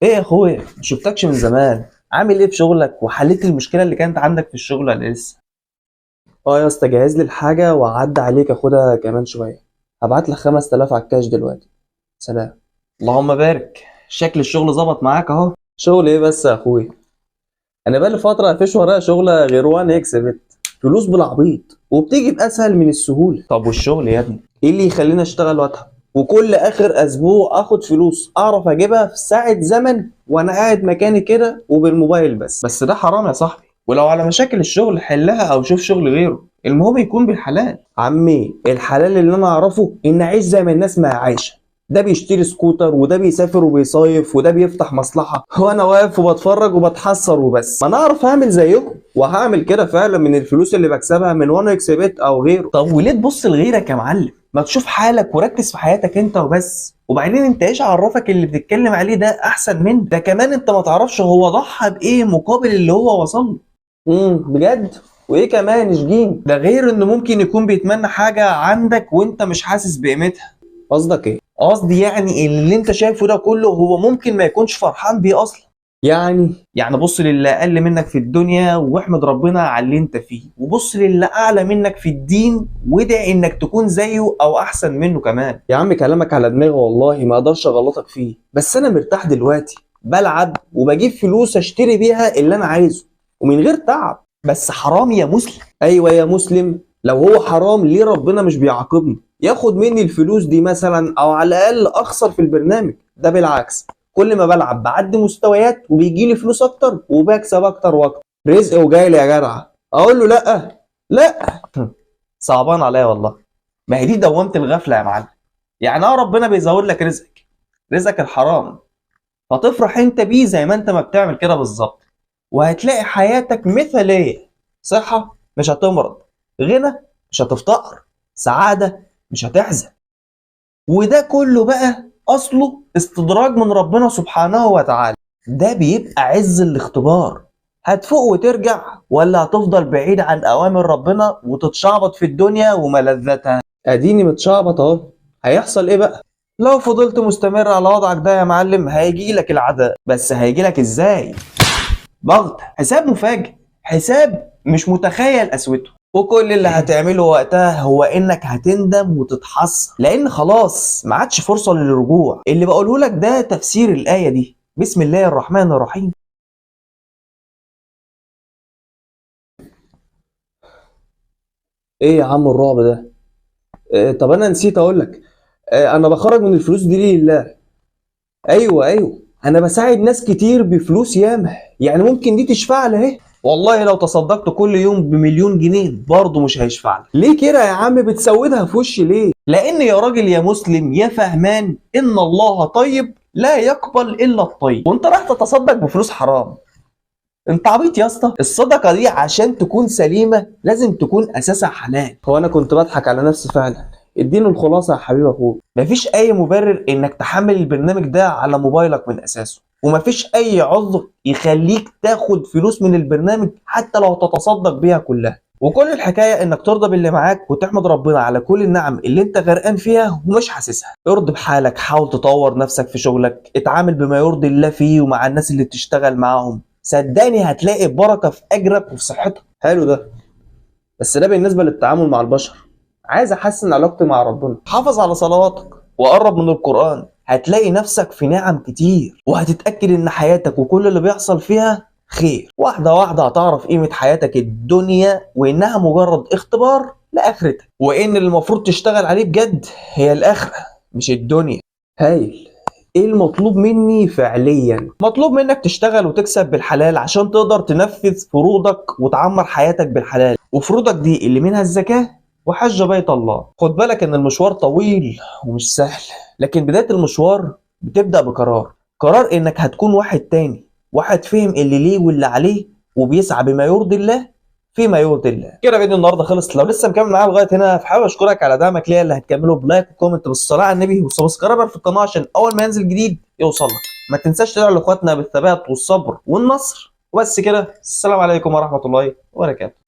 ايه يا اخويا، ما شفتكش من زمان. عامل ايه في شغلك؟ وحليت المشكله اللي كانت عندك في الشغل ولا لسه؟ اه يا اسطى، جهز لي الحاجة وعدى عليك اخدها كمان شوية. هبعت لك 5000 على الكاش دلوقتي. سلام. اللهم بارك. شكل الشغل ظبط معاك اهو. شغل ايه بس يا اخويا؟ انا بقالي فترة مفيش ورايا شغلة غير وان اكس بت. فلوس بالعبيط وبتيجي باسهل من السهولة. طب والشغل يا ابني؟ ايه اللي يخليني اشتغل واتعب وكل اخر اسبوع اخد فلوس اعرف اجيبها في ساعة زمن وانا قاعد مكاني كده وبالموبايل بس. بس ده حرام يا صاحبي، ولو على مشاكل الشغل حلها او شوف شغل غيره، المهم يكون بالحلال. عمي، الحلال اللي انا اعرفه ان اعيش زي ما الناس ما عايشه. ده بيشتري سكوتر وده بيسافر وبيصيف وده بيفتح مصلحه وانا واقف وبتفرج وبتحسر وبس. ما انا اعرف اعمل زيهم وهعمل كده فعلا من الفلوس اللي بكسبها من وان اكس بت او غيره. طب وليه تبص لغيرك يا معلم؟ ما تشوف حالك وركز في حياتك انت وبس. وبعدين انت ايش عرفك اللي بتتكلم عليه ده احسن منه؟ ده كمان انت ما تعرفش هو ضحى بايه مقابل اللي هو وصل له. بجد؟ وايه كمان اشجين؟ ده غير انه ممكن يكون بيتمنى حاجة عندك وانت مش حاسس بقيمتها. قصدك ايه؟ قصدي يعني اللي انت شايفه ده كله هو ممكن ما يكونش فرحان بيه اصلا. يعني يعني بص للي اقل منك في الدنيا واحمد ربنا على اللي انت فيه، وبص للي اعلى منك في الدين وادعي انك تكون زيه او احسن منه كمان. يا عم كلامك على دماغي والله ما اقدرش اغلطك فيه، بس انا مرتاح دلوقتي بلعب وبجيب فلوس اشتري بيها اللي انا عايزه ومن غير تعب. بس حرام يا مسلم. ايوه يا مسلم، لو هو حرام ليه ربنا مش بيعاقبني؟ ياخد مني الفلوس دي مثلا او على الاقل اخسر في البرنامج ده. بالعكس، كل ما بلعب بعدي مستويات وبيجي لي فلوس اكتر وبكسب اكتر واكتر. رزق وجاي لي يا جدع. اقول له لا؟ لا. صعبان عليا والله. ما هي دي دوامة الغفلة يا معلم. يعني ربنا بيزود لك رزقك، رزقك الحرام، فتفرح انت بيه زي ما انت ما بتعمل كده بالظبط، وهتلاقي حياتك مثالية. صحة مش هتمرض، غنى مش هتفتقر، سعادة مش هتحزن. وده كله بقى أصله استدراج من ربنا سبحانه وتعالى. ده بيبقى عز الاختبار. هتفوق وترجع ولا هتفضل بعيد عن أوامر ربنا وتتشعبط في الدنيا وملذاتها؟ اديني متشعبط اهو. هيحصل ايه بقى؟ لو فضلت مستمر على وضعك ده يا معلم هيجي لك العذاب. بس هيجي لك ازاي؟ ضغط، حساب مفاجئ، حساب مش متخيل قسوته. وكل اللي هتعمله وقتها هو انك هتندم وتتحسر، لان خلاص ما عادش فرصة للرجوع. اللي بقوله لك ده تفسير الآية دي. بسم الله الرحمن الرحيم. ايه يا عم الرعب ده؟ طب انا نسيت اقول لك. انا بخرج من الفلوس دي لله. ايوه ايوه، انا بساعد ناس كتير بفلوس ياما، يعني ممكن دي تشفع لي اهي. والله لو تصدقت كل يوم بمليون جنيه برضه مش هيشفع لك. ليه كده يا عم بتسودها في وشي ليه؟ لان يا راجل يا مسلم يا فهمان ان الله طيب لا يقبل الا الطيب، وانت راح تتصدق بفلوس حرام. انت عبيط يا اسطى. الصدقه دي عشان تكون سليمه لازم تكون اساسها حلال. هو انا كنت بضحك على نفسي فعلا. اديني الخلاصه يا حبيب اخوك. مفيش اي مبرر انك تحمل البرنامج ده على موبايلك من اساسه، ومفيش اي عذر يخليك تاخد فلوس من البرنامج حتى لو تتصدق بيها كلها. وكل الحكايه انك ترضى باللي معاك وتحمد ربنا على كل النعم اللي انت غرقان فيها ومش حاسسها. ارضي بحالك، حاول تطور نفسك في شغلك، اتعامل بما يرضي الله فيه ومع الناس اللي بتشتغل معاهم. صدقني هتلاقي بركه في اجرك وفي صحتك. حلو ده، بس ده بالنسبه للتعامل مع البشر. عايز احسن علاقتي مع ربنا. حافظ على صلواتك وقرب من القرآن، هتلاقي نفسك في نعم كتير، وهتتأكد ان حياتك وكل اللي بيحصل فيها خير. واحدة واحدة هتعرف قيمة حياتك الدنيا وانها مجرد اختبار لآخرتك، وان اللي المفروض تشتغل عليه بجد هي الآخرة مش الدنيا. هايل. ايه المطلوب مني فعليا؟ مطلوب منك تشتغل وتكسب بالحلال عشان تقدر تنفذ فروضك وتعمر حياتك بالحلال. وفروضك دي اللي منها الزكاة وحج بيت الله. خد بالك ان المشوار طويل ومش سهل، لكن بداية المشوار بتبدأ بقرار. قرار انك هتكون واحد تاني، واحد فهم اللي ليه واللي عليه وبيسعى بما يرضي الله فيما يرضي الله. كده فيديو النهارده خلص. لو لسه مكمل معايا لغايه هنا فحابب اشكرك على دعمك ليا اللي هتكمله بلايك وكومنت بالصلاه على النبي وسبسكرايبر في القناه عشان اول ما ينزل جديد يوصلك. ما تنساش تدعو لاخواتنا بالثبات والصبر والنصر. وبس كده، السلام عليكم ورحمه الله وبركاته.